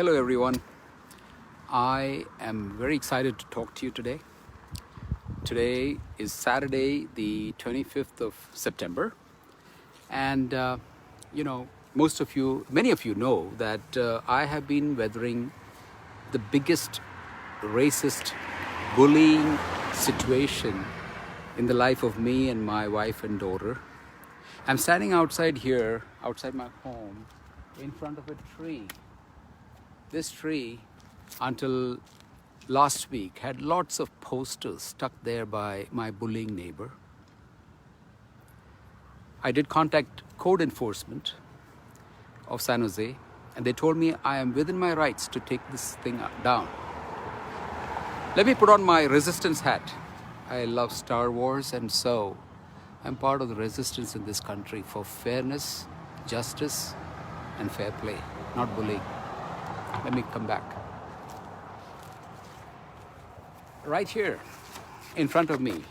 Hello everyone. I am very excited to talk to you today. Today is Saturday, the 25th of September. And, many of you know that I have been weathering the biggest racist bullying situation in the life of me and my wife and daughter. I'm standing outside here, outside my home, in front of a tree. This tree, until last week, had lots of posters stuck there by my bullying neighbor. I did contact code enforcement of San Jose, and they told me I am within my rights to take this thing down. Let me put on my resistance hat. I love Star Wars, and so I'm part of the resistance in this country for fairness, justice, and fair play, not bullying. Let me come back. Right here, in front of me,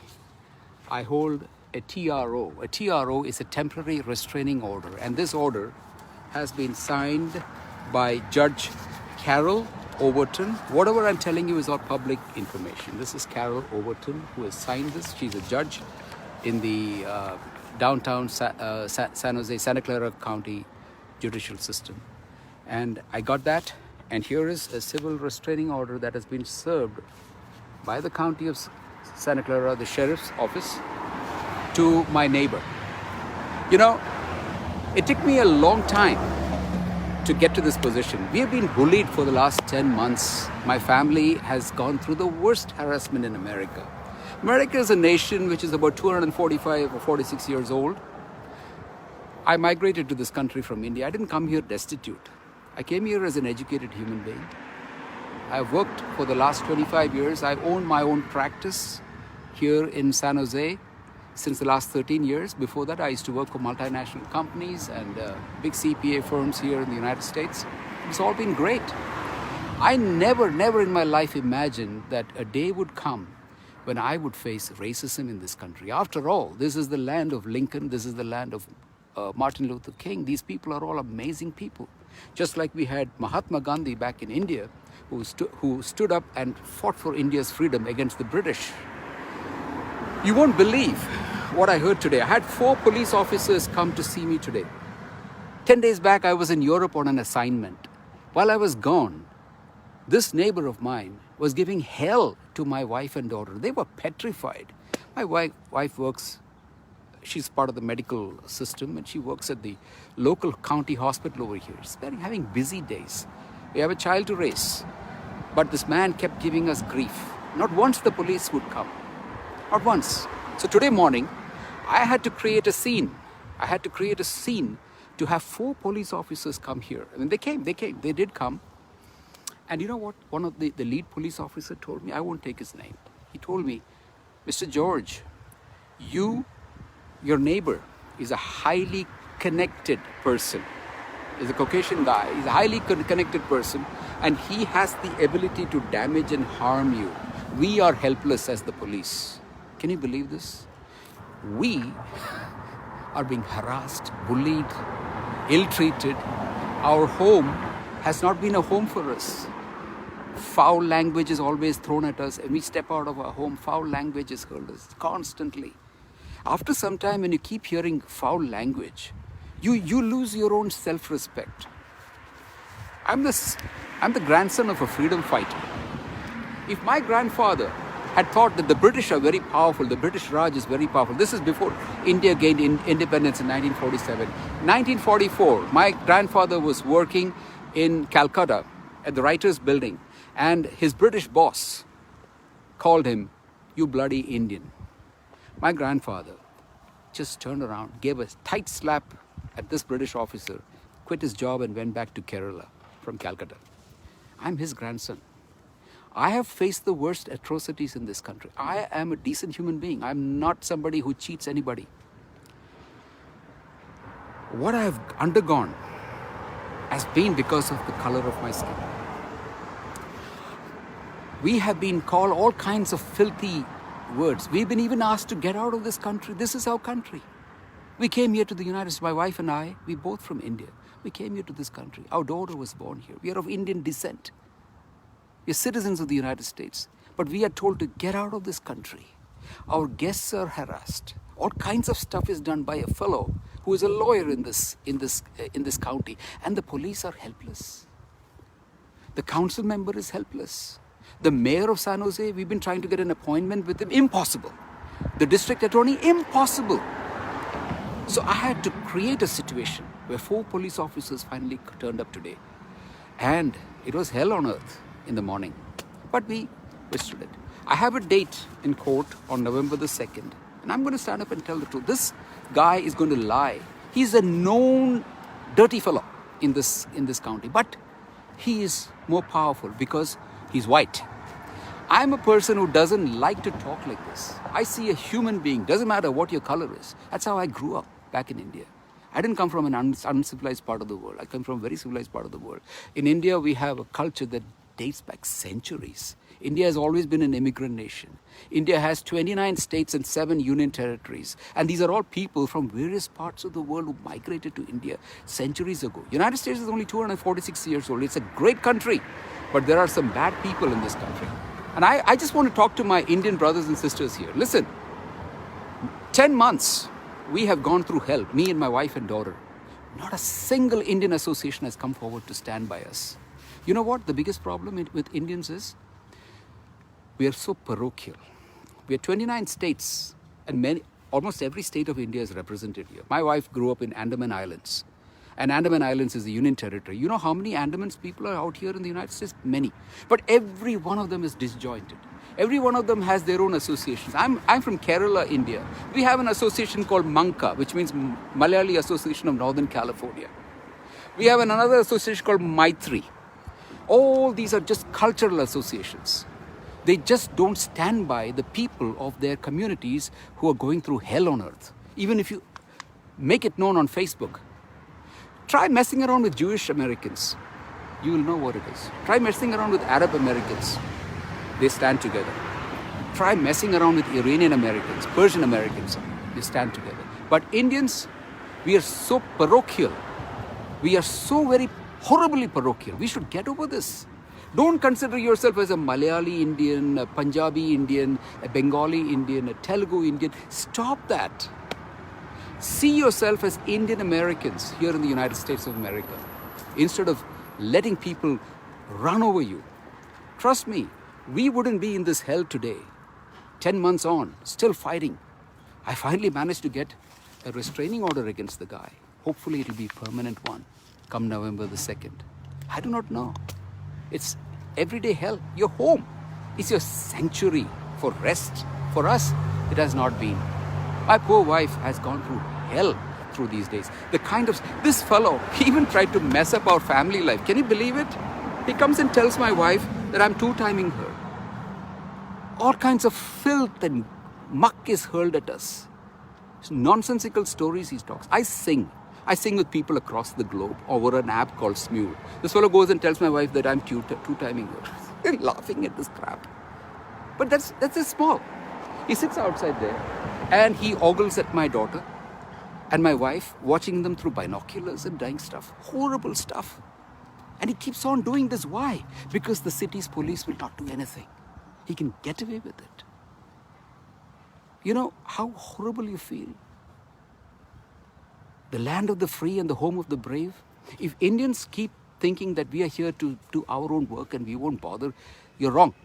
I hold a TRO. A TRO is a temporary restraining order, and this order has been signed by Judge Carol Overton. Whatever I'm telling you is all public information. This is Carol Overton who has signed this. She's a judge in the downtown San Jose, Santa Clara County judicial system. And I got that, and here is a civil restraining order that has been served by the county of Santa Clara, the sheriff's office, to my neighbor. You know, it took me a long time to get to this position. We have been bullied for the last 10 months. My family has gone through the worst harassment in America. America is a nation which is about 245 or 46 years old. I migrated to this country from India. I didn't come here destitute. I came here as an educated human being. I've worked for the last 25 years. I've owned my own practice here in San Jose since the last 13 years. Before that, I used to work for multinational companies and big CPA firms here in the United States. It's all been great. I never in my life imagined that a day would come when I would face racism in this country. After all, this is the land of Lincoln. This is the land of Martin Luther King. These people are all amazing people. Just like we had Mahatma Gandhi back in India, who stood up and fought for India's freedom against the British. You won't believe what I heard today. I had 4 police officers come to see me today. 10 days back, I was in Europe on an assignment. While I was gone, this neighbor of mine was giving hell to my wife and daughter. They were petrified. My wife works, she's part of the medical system, and she works at the local county hospital over here. She's having busy days. We have a child to raise. But this man kept giving us grief. Not once the police would come. Not once. So today morning, I had to create a scene. I had to create a scene to have 4 police officers come here. I mean, they did come. And you know what? One of the lead police officer told me, I won't take his name. He told me, Mr. George, your neighbor is a highly connected person. He's a Caucasian guy. He's a highly connected person, and he has the ability to damage and harm you. We are helpless as the police. Can you believe this? We are being harassed, bullied, ill-treated. Our home has not been a home for us. Foul language is always thrown at us, and we step out of our home. Foul language is hurled at us constantly. After some time, when you keep hearing foul language, you lose your own self-respect. I'm the grandson of a freedom fighter. If my grandfather had thought that the British are very powerful, the British Raj is very powerful. This is before India gained independence in 1947. 1944, my grandfather was working in Calcutta at the Writers' Building, and his British boss called him, "You bloody Indian." My grandfather just turned around, gave a tight slap at this British officer, quit his job and went back to Kerala from Calcutta. I'm his grandson. I have faced the worst atrocities in this country. I am a decent human being. I'm not somebody who cheats anybody. What I have undergone has been because of the color of my skin. We have been called all kinds of filthy words. We've been even asked to get out of this country. This is our country. We came here to the United States, my wife and I, we both from India. We came here to this country. Our daughter was born here. We are of Indian descent. We are citizens of the United States. But we are told to get out of this country. Our guests are harassed. All kinds of stuff is done by a fellow who is a lawyer in this county. And the police are helpless. The council member is helpless. The mayor of San Jose, we've been trying to get an appointment with him. Impossible. The district attorney, impossible. So I had to create a situation where 4 police officers finally turned up today. And it was hell on earth in the morning. But we withstood it. I have a date in court on November the 2nd. And I'm going to stand up and tell the truth. This guy is going to lie. He's a known dirty fellow in this county. But he is more powerful because he's white. I'm a person who doesn't like to talk like this. I see a human being, doesn't matter what your color is. That's how I grew up back in India. I didn't come from an uncivilized part of the world. I come from a very civilized part of the world. In India, we have a culture that dates back centuries. India has always been an immigrant nation. India has 29 states and 7 union territories. And these are all people from various parts of the world who migrated to India centuries ago. United States is only 246 years old. It's a great country. But there are some bad people in this country. And I just want to talk to my Indian brothers and sisters here. Listen, 10 months we have gone through hell, me and my wife and daughter. Not a single Indian association has come forward to stand by us. You know what the biggest problem with Indians is? We are so parochial. We are 29 states and almost every state of India is represented here. My wife grew up in Andaman Islands. And Andaman Islands is a union territory. You know how many Andamans people are out here in the United States? Many. But every one of them is disjointed. Every one of them has their own associations. I'm from Kerala, India. We have an association called Manka, which means Malayali Association of Northern California. We have another association called Maitri. All these are just cultural associations. They just don't stand by the people of their communities who are going through hell on earth. Even if you make it known on Facebook. Try messing around with Jewish Americans. You will know what it is. Try messing around with Arab Americans. They stand together. Try messing around with Iranian Americans, Persian Americans. They stand together. But Indians, we are so parochial. We are so very horribly parochial. We should get over this. Don't consider yourself as a Malayali Indian, a Punjabi Indian, a Bengali Indian, a Telugu Indian. Stop that. See yourself as Indian Americans here in the United States of America. Instead of letting people run over you. Trust me, we wouldn't be in this hell today. 10 months on, still fighting. I finally managed to get a restraining order against the guy. Hopefully it'll be a permanent one come November the 2nd. I do not know. It's everyday hell. Your home is your sanctuary for rest. For us, it has not been. My poor wife has gone through hell through these days. This fellow, he even tried to mess up our family life. Can you believe it? He comes and tells my wife that I'm two-timing her. All kinds of filth and muck is hurled at us. It's nonsensical stories he talks. I sing with people across the globe over an app called Smule. This fellow goes and tells my wife that I'm two-timing her. They're laughing at this crap. But that's just small. He sits outside there and he ogles at my daughter and my wife, watching them through binoculars and dying stuff. Horrible stuff. And he keeps on doing this. Why? Because the city's police will not do anything. He can get away with it. You know how horrible you feel? The land of the free and the home of the brave. If Indians keep thinking that we are here to do our own work and we won't bother, you're wrong.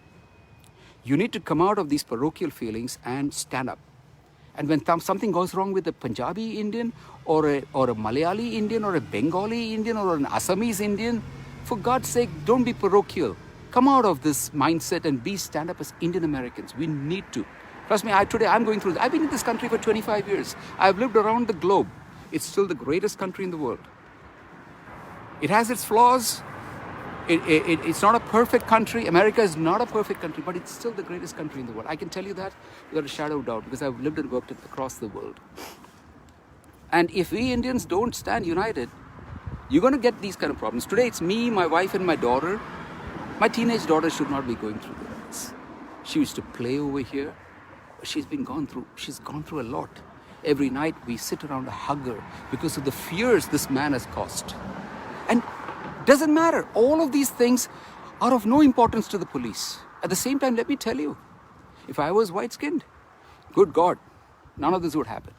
You need to come out of these parochial feelings and stand up. And when something goes wrong with a Punjabi Indian or a Malayali Indian or a Bengali Indian or an Assamese Indian, for God's sake, don't be parochial. Come out of this mindset and stand up as Indian Americans. We need to. Trust me, today I'm going through this. I've been in this country for 25 years. I've lived around the globe. It's still the greatest country in the world. It has its flaws. It's not a perfect country. America is not a perfect country, but it's still the greatest country in the world. I can tell you that without a shadow of doubt because I've lived and worked across the world. And if we Indians don't stand united, you're going to get these kind of problems. Today it's me, my wife and my daughter. My teenage daughter should not be going through this. She used to play over here. She's gone through a lot. Every night we sit around and hug her because of the fears this man has caused. And doesn't matter. All of these things are of no importance to the police. At the same time, let me tell you, if I was white-skinned, good God, none of this would happen.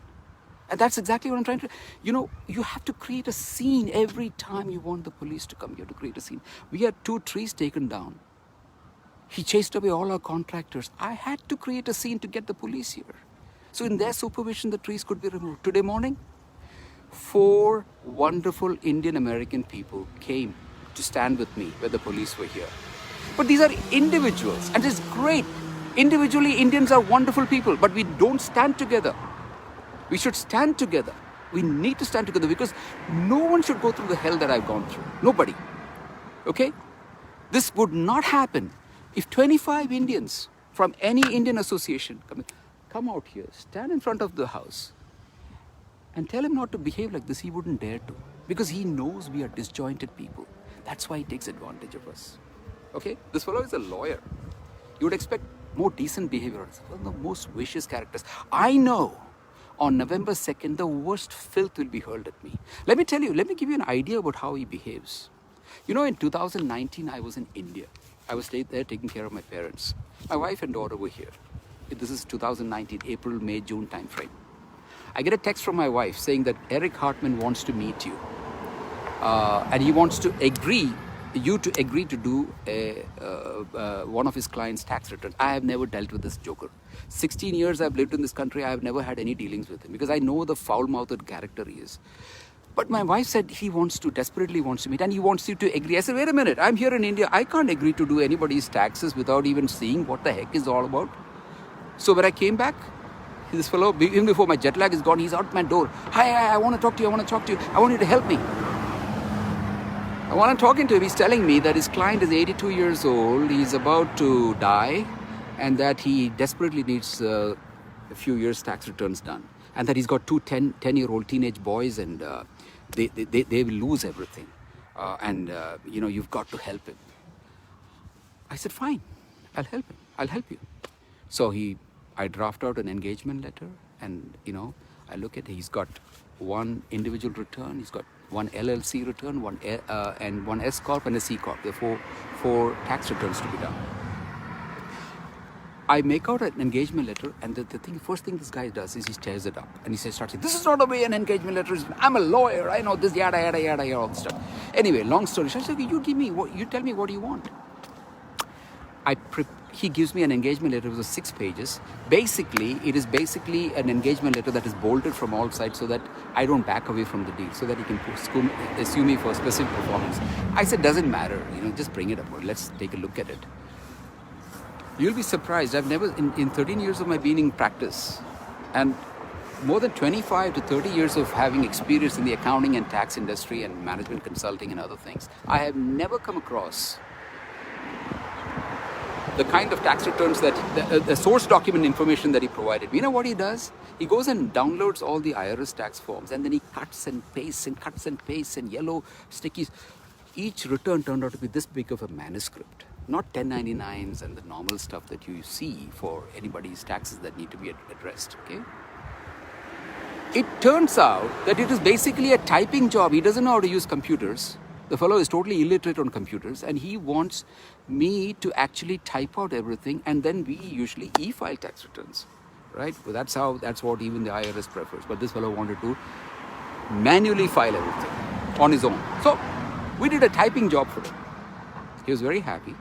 And that's exactly what I'm trying to... You have to create a scene every time you want the police to come. You have to create a scene. We had 2 trees taken down. He chased away all our contractors. I had to create a scene to get the police here. So in their supervision, the trees could be removed. Today morning, 4 wonderful Indian American people came to stand with me when the police were here. But these are individuals, and it's great. Individually, Indians are wonderful people, but we don't stand together. We should stand together. We need to stand together because no one should go through the hell that I've gone through. Nobody. Okay? This would not happen if 25 Indians from any Indian association come out here, stand in front of the house, and tell him not to behave like this. He wouldn't dare to, because he knows we are disjointed people. That's why he takes advantage of us. Okay? This fellow is a lawyer. You would expect more decent behavior. One of the most vicious characters. I know on November 2nd, the worst filth will be hurled at me. Let me give you an idea about how he behaves. In 2019, I was in India. I was there taking care of my parents. My wife and daughter were here. This is 2019, April, May, June time frame. I get a text from my wife saying that Eric Hartman wants to meet you. And he wants to agree to do one of his client's tax returns. I have never dealt with this joker. 16 years I've lived in this country. I have never had any dealings with him because I know the foul-mouthed character he is. But my wife said he desperately wants to meet, and he wants you to agree. I said, wait a minute, I'm here in India. I can't agree to do anybody's taxes without even seeing what the heck is all about. So when I came back, this fellow, even before my jet lag is gone, he's out my door. Hi, I want to talk to you. I want you to help me. And while I'm talking to him, he's telling me that his client is 82 years old, he's about to die, and that he desperately needs a few years tax returns done. And that he's got 2 10-year-old teenage boys, and they will lose everything. You've got to help him. I said, fine, I'll help him. I'll help you. So I draft out an engagement letter, and, I look at it. He's got 1 individual return, he's got 1 LLC return, and 1 S Corp and a C Corp. There are 4 tax returns to be done. I make out an engagement letter, and the first thing this guy does is he tears it up. And he starts saying, this is not the way an engagement letter is. I'm a lawyer, I know this, yada, yada, yada, all this stuff. Anyway, long story short, I said, you tell me what you want. He gives me an engagement letter with 6 pages. It is basically an engagement letter that is bolted from all sides so that I don't back away from the deal, so that he can sue me for specific performance. I said, doesn't matter, just bring it up. Let's take a look at it. You'll be surprised. I've never, in 13 years of my being in practice, and more than 25 to 30 years of having experience in the accounting and tax industry and management consulting and other things, I have never come across the kind of tax returns that, the source document information that he provided. You know what he does? He goes and downloads all the IRS tax forms, and then he cuts and pastes and yellow stickies. Each return turned out to be this big of a manuscript. Not 1099s and the normal stuff that you see for anybody's taxes that need to be addressed, okay? It turns out that it is basically a typing job. He doesn't know how to use computers. The fellow is totally illiterate on computers, and he wants me to actually type out everything, and then we usually e-file tax returns, right? Well, that's what even the IRS prefers. But this fellow wanted to manually file everything on his own. So we did a typing job for him. He was very happy.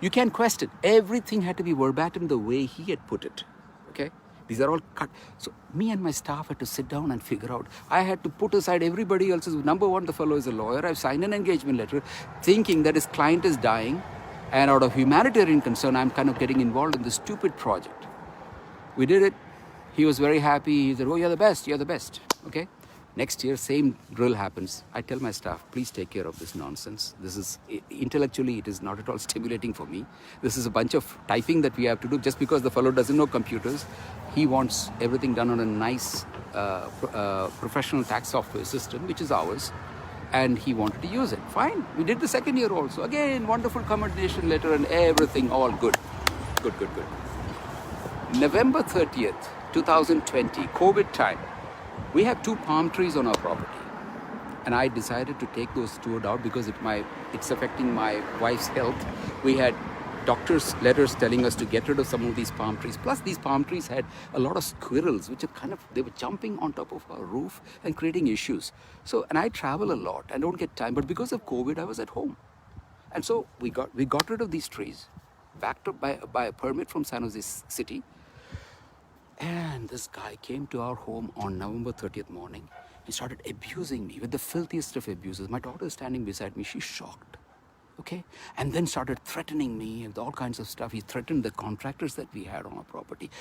You can't question. Everything had to be verbatim the way he had put it, okay? These are all cut. So me and my staff had to sit down and figure out. I had to put aside everybody else's. Number one, the fellow is a lawyer. I've signed an engagement letter thinking that his client is dying, and out of humanitarian concern, I'm kind of getting involved in this stupid project. We did it. He was very happy. He said, oh, you're the best, okay? Next year, same drill happens. I tell my staff, please take care of this nonsense. This is, intellectually, it is not at all stimulating for me. This is a bunch of typing that we have to do just because the fellow doesn't know computers. He wants everything done on a nice professional tax software system, which is ours. And he wanted to use it. Fine. We did the second year also. Again, wonderful commendation letter and everything, all good. Good. November 30th, 2020, COVID time. We have 2 palm trees on our property. And I decided to take those steward out because it's affecting my wife's health. We had doctors' letters telling us to get rid of some of these palm trees. Plus, these palm trees had a lot of squirrels, which are they were jumping on top of our roof and creating issues. So, and I travel a lot. I don't get time, but because of COVID, I was at home. And so we got rid of these trees, backed up by a permit from San Jose City. And this guy came to our home on November 30th morning. He started abusing me with the filthiest of abuses. My daughter is standing beside me. She's shocked. Okay? And then started threatening me with all kinds of stuff. He threatened the contractors that we had on our property.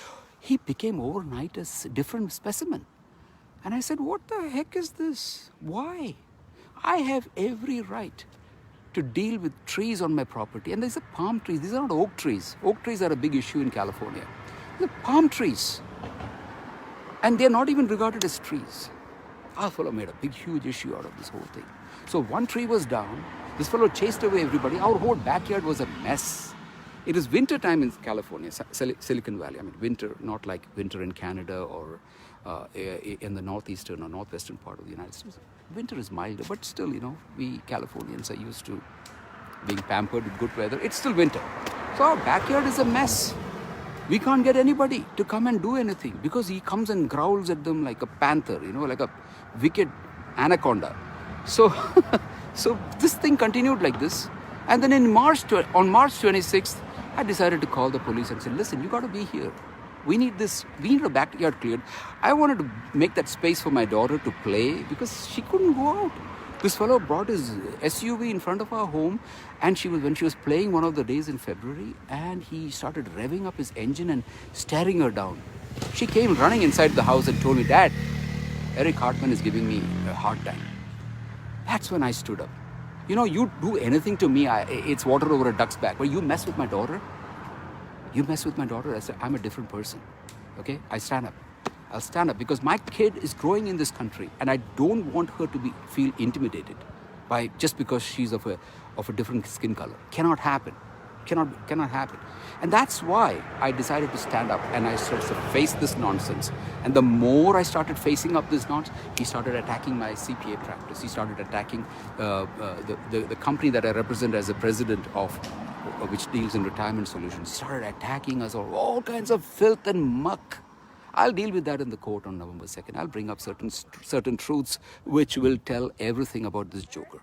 He became overnight a different specimen. And I said, what the heck is this? Why? I have every right to deal with trees on my property. And these are palm trees. These are not oak trees. Oak trees are a big issue in California. They're palm trees. And they're not even regarded as trees. Our fellow made a big, huge issue out of this whole thing. So one tree was down. This fellow chased away everybody. Our whole backyard was a mess. It is winter time in California, Silicon Valley. I mean, winter, not like winter in Canada or in the northeastern or northwestern part of the United States. Winter is milder, but still, we Californians are used to being pampered with good weather. It's still winter. So our backyard is a mess. We can't get anybody to come and do anything because he comes and growls at them like a panther, like a wicked anaconda. So, so this thing continued like this. And then on March 26th, I decided to call the police and say, listen, you got to be here. We need this. We need a backyard cleared. I wanted to make that space for my daughter to play because she couldn't go out. This fellow brought his SUV in front of our home, and when she was playing one of the days in February, and he started revving up his engine and staring her down. She came running inside the house and told me, Dad, Eric Hartman is giving me a hard time. That's when I stood up. You do anything to me, it's water over a duck's back. But you mess with my daughter, I said, I'm a different person. Okay? I stand up. I'll stand up because my kid is growing in this country and I don't want her to feel intimidated by just because she's of a different skin color. Cannot happen. Cannot happen. And that's why I decided to stand up and I started to face this nonsense. And the more I started facing up this nonsense, he started attacking my CPA practice. He started attacking the company that I represent as a president of, which deals in retirement solutions. He started attacking us all kinds of filth and muck. I'll deal with that in the court on November 2nd. I'll bring up certain truths which will tell everything about this joker.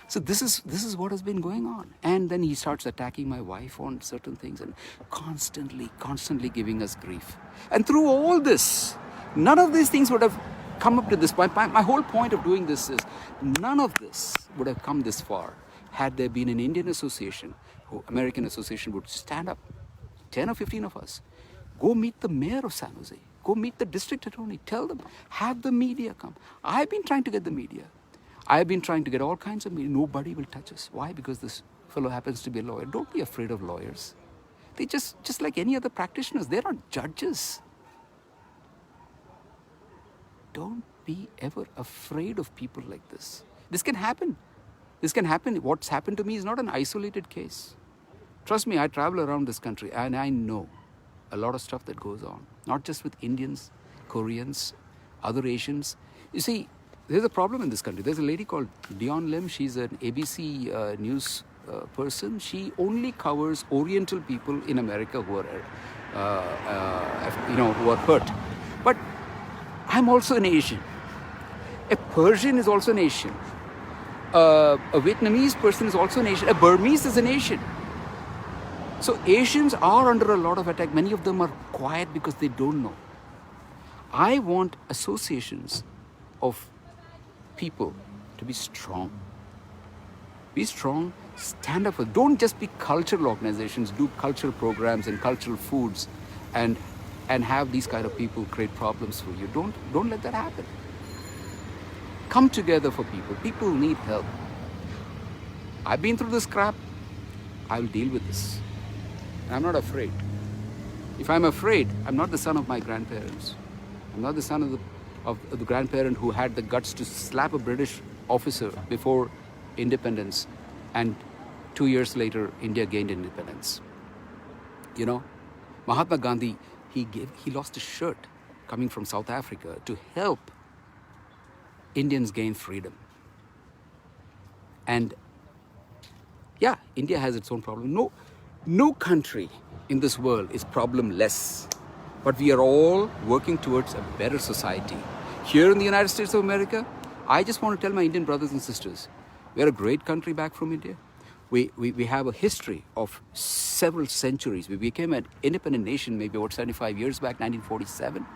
So this is what has been going on. And then he starts attacking my wife on certain things and constantly giving us grief. And through all this, none of these things would have come up to this point. My whole point of doing this is none of this would have come this far had there been an Indian association, American association would stand up, 10 or 15 of us. Go meet the mayor of San Jose. Go meet the district attorney. Tell them. Have the media come. I've been trying to get the media. I've been trying to get all kinds of media. Nobody will touch us. Why? Because this fellow happens to be a lawyer. Don't be afraid of lawyers. They just like any other practitioners. They're not judges. Don't be ever afraid of people like this. This can happen. This can happen. What's happened to me is not an isolated case. Trust me, I travel around this country and I know a lot of stuff that goes on, not just with Indians, Koreans, other Asians. You see, there's a problem in this country. There's a lady called Dion Lim. She's an ABC news person. She only covers Oriental people in America who are hurt. But I'm also an Asian. A Persian is also an Asian. A Vietnamese person is also an Asian. A Burmese is an Asian. So Asians are under a lot of attack. Many of them are quiet because they don't know. I want associations of people to be strong. Be strong, stand up. Don't just be cultural organizations, do cultural programs and cultural foods and have these kind of people create problems for you. Don't let that happen. Come together for people. People need help. I've been through this crap. I'll deal with this. I'm not afraid. If I'm afraid, I'm not the son of my grandparents. I'm not the son of the grandparent who had the guts to slap a British officer before independence, and 2 years later, India gained independence. Mahatma Gandhi, he lost his shirt coming from South Africa to help Indians gain freedom. And yeah, India has its own problem. No country in this world is problemless. But we are all working towards a better society. Here in the United States of America, I just want to tell my Indian brothers and sisters, we are a great country back from India. We have a history of several centuries. We became an independent nation maybe about 75 years back, 1947.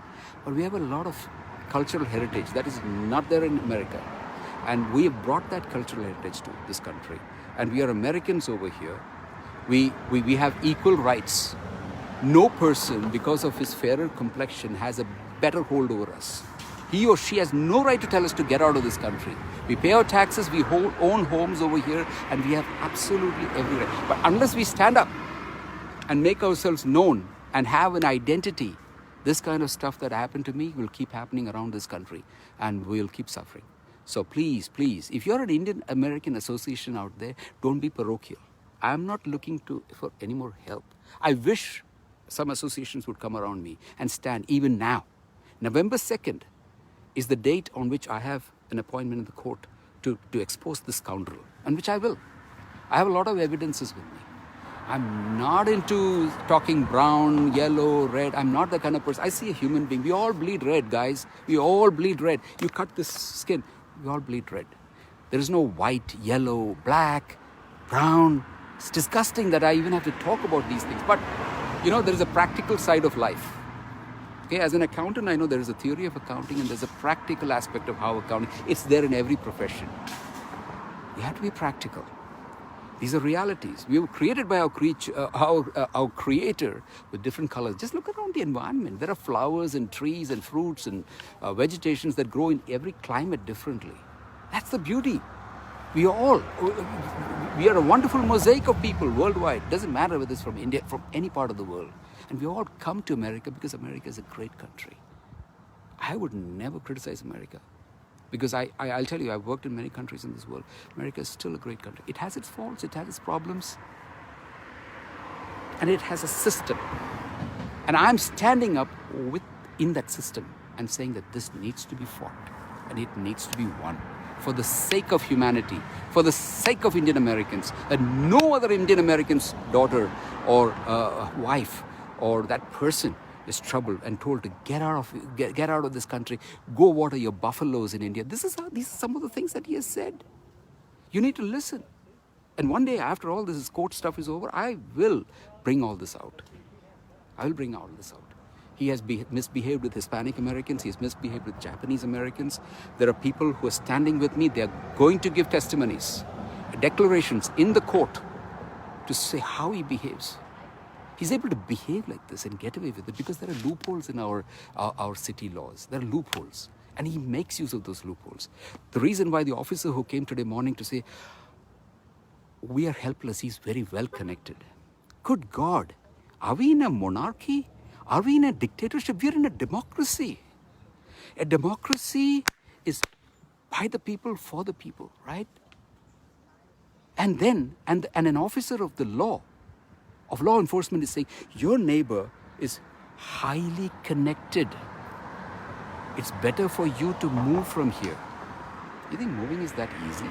But we have a lot of cultural heritage that is not there in America. And we have brought that cultural heritage to this country. And we are Americans over here. We have equal rights. No person, because of his fairer complexion, has a better hold over us. He or she has no right to tell us to get out of this country. We pay our taxes, we own homes over here, and we have absolutely every right. But unless we stand up and make ourselves known and have an identity, this kind of stuff that happened to me will keep happening around this country, and we'll keep suffering. So please, if you're an Indian American association out there, don't be parochial. I'm not looking for any more help. I wish some associations would come around me and stand even now. November 2nd is the date on which I have an appointment in the court to expose this scoundrel, and which I will. I have a lot of evidences with me. I'm not into talking brown, yellow, red. I'm not the kind of person. I see a human being. We all bleed red, guys. We all bleed red. You cut this skin, we all bleed red. There is no white, yellow, black, brown. It's disgusting that I even have to talk about these things. But there is a practical side of life. Okay, as an accountant, I know there is a theory of accounting and there's a practical aspect of how accounting, it's there in every profession. You have to be practical. These are realities. We were created by our creator with different colors. Just look around the environment. There are flowers and trees and fruits and vegetations that grow in every climate differently. That's the beauty. We are a wonderful mosaic of people worldwide. Doesn't matter whether it's from India, from any part of the world. And we all come to America because America is a great country. I would never criticize America. Because I'll tell you, I've worked in many countries in this world. America is still a great country. It has its faults, it has its problems. And it has a system. And I'm standing up in that system and saying that this needs to be fought. And it needs to be won. For the sake of humanity, for the sake of Indian Americans, that no other Indian American's daughter or wife or that person is troubled and told to get out of this country, go water your buffaloes in India. These are some of the things that he has said. You need to listen. And one day, after all this court stuff is over, I will bring all this out. I will bring all this out. He has misbehaved with Hispanic Americans. He has misbehaved with Japanese Americans. There are people who are standing with me. They are going to give testimonies, declarations in the court to say how he behaves. He's able to behave like this and get away with it because there are loopholes in our city laws. There are loopholes. And he makes use of those loopholes. The reason why the officer who came today morning to say, we are helpless, he's very well connected. Good God, are we in a monarchy? Are we in a dictatorship? We're in a democracy. A democracy is by the people, for the people, right? And then, and an officer of the law, of law enforcement is saying, your neighbor is highly connected. It's better for you to move from here. You think moving is that easy?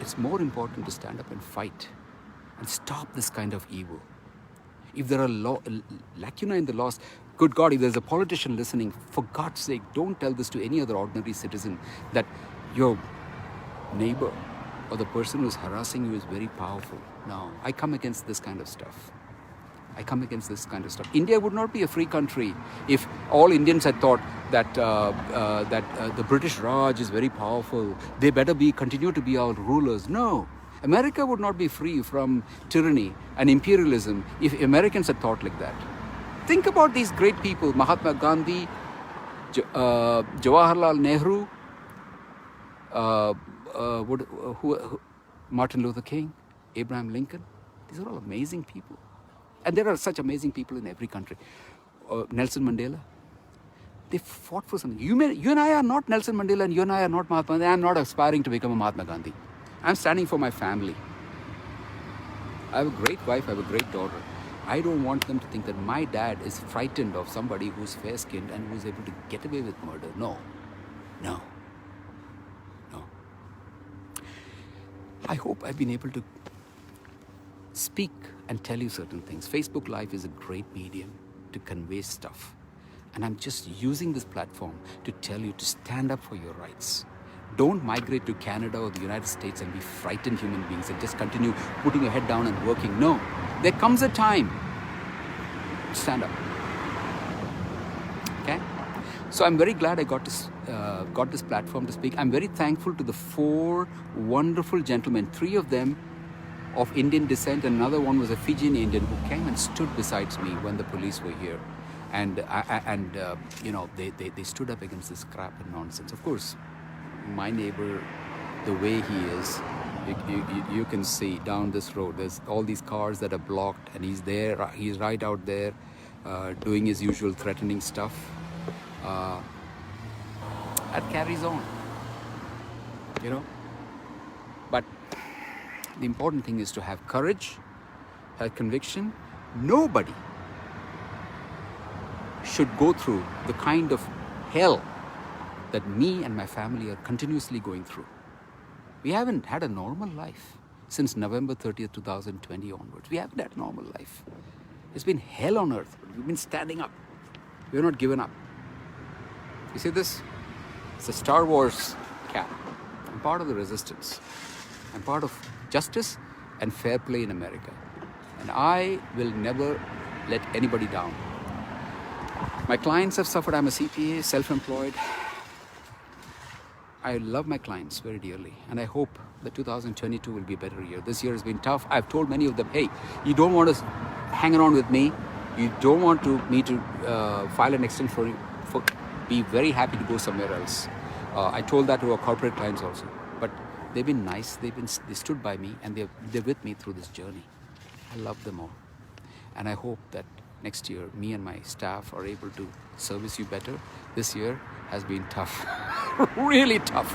It's more important to stand up and fight and stop this kind of evil. If there are lacuna in the laws, good God, if there's a politician listening, for God's sake, don't tell this to any other ordinary citizen that your neighbor or the person who's harassing you is very powerful. No, I come against this kind of stuff. India would not be a free country if all Indians had thought that the British Raj is very powerful. They better continue to be our rulers. No. America would not be free from tyranny and imperialism if Americans had thought like that. Think about these great people, Mahatma Gandhi, Jawaharlal Nehru, Martin Luther King, Abraham Lincoln. These are all amazing people. And there are such amazing people in every country. Nelson Mandela. They fought for something. You and I are not Nelson Mandela, and you and I are not Mahatma Gandhi. I'm not aspiring to become a Mahatma Gandhi. I'm standing for my family. I have a great wife, I have a great daughter. I don't want them to think that my dad is frightened of somebody who's fair-skinned and who's able to get away with murder. No. No. No. I hope I've been able to speak and tell you certain things. Facebook Live is a great medium to convey stuff. And I'm just using this platform to tell you to stand up for your rights. Don't migrate to Canada or the United States and be frightened human beings and just continue putting your head down and working. No, there comes a time. Stand up. Okay? So I'm very glad I got this platform to speak. I'm very thankful to the 4 wonderful gentlemen, 3 of them of Indian descent, and another one was a Fijian Indian who came and stood beside me when the police were here. And they stood up against this crap and nonsense. Of course, my neighbor, the way he is, you can see down this road, there's all these cars that are blocked, and he's there, he's right out there doing his usual threatening stuff. That carries on, But the important thing is to have courage, have conviction. Nobody should go through the kind of hell that me and my family are continuously going through. We haven't had a normal life since November 30th, 2020 onwards. We haven't had a normal life. It's been hell on earth. We've been standing up. We're not given up. You see this? It's a Star Wars cap. I'm part of the resistance. I'm part of justice and fair play in America. And I will never let anybody down. My clients have suffered. I'm a CPA, self-employed. I love my clients very dearly, and I hope that 2022 will be a better year. This year has been tough. I've told many of them, hey, you don't want to hang around with me. You don't want me to file an extension for you. Be very happy to go somewhere else. I told that to our corporate clients also. But they've been nice. They stood by me, and they're with me through this journey. I love them all. And I hope that next year, me and my staff are able to service you better. This year has been tough, really tough.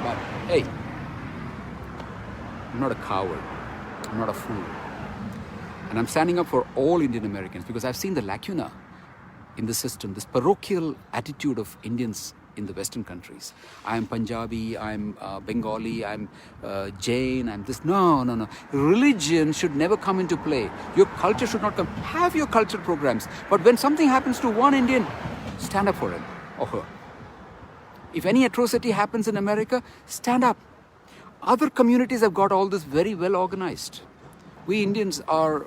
But hey, I'm not a coward. I'm not a fool. And I'm standing up for all Indian Americans because I've seen the lacuna in the system, this parochial attitude of Indians in the Western countries. I'm Punjabi, I'm Bengali, I'm Jain, I'm this. No. Religion should never come into play. Your culture should not come. Have your cultural programs. But when something happens to one Indian, stand up for him or her. If any atrocity happens in America, stand up. Other communities have got all this very well organized. We Indians are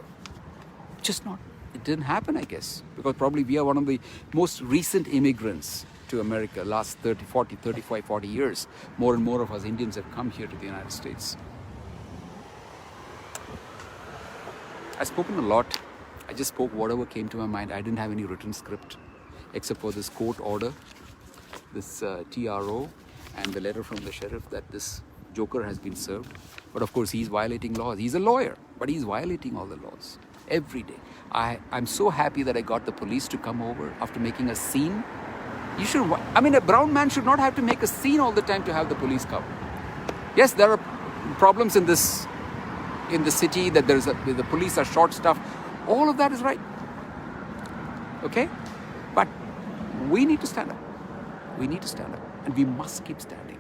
just not. It didn't happen, I guess, because probably we are one of the most recent immigrants to America. Last 30, 40, 35, 40 years, more and more of us Indians have come here to the United States. I've spoken a lot. I just spoke whatever came to my mind. I didn't have any written script except for this court order, this TRO, and the letter from the sheriff that this joker has been served. But of course, he's violating laws. He's a lawyer, but he's violating all the laws every day. I'm so happy that I got the police to come over after making a scene. A brown man should not have to make a scene all the time to have the police come. Yes, there are problems in the city, that the police are short-staffed. All of that is right. Okay? But we need to stand up. We need to stand up. And we must keep standing.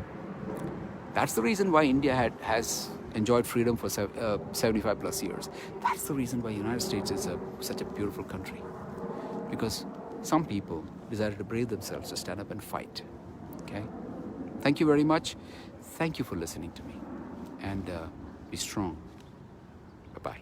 That's the reason why India has enjoyed freedom for 75 plus years. That's the reason why the United States is such a beautiful country. Because some people decided to brave themselves to stand up and fight. Okay? Thank you very much. Thank you for listening to me. And be strong. Bye-bye.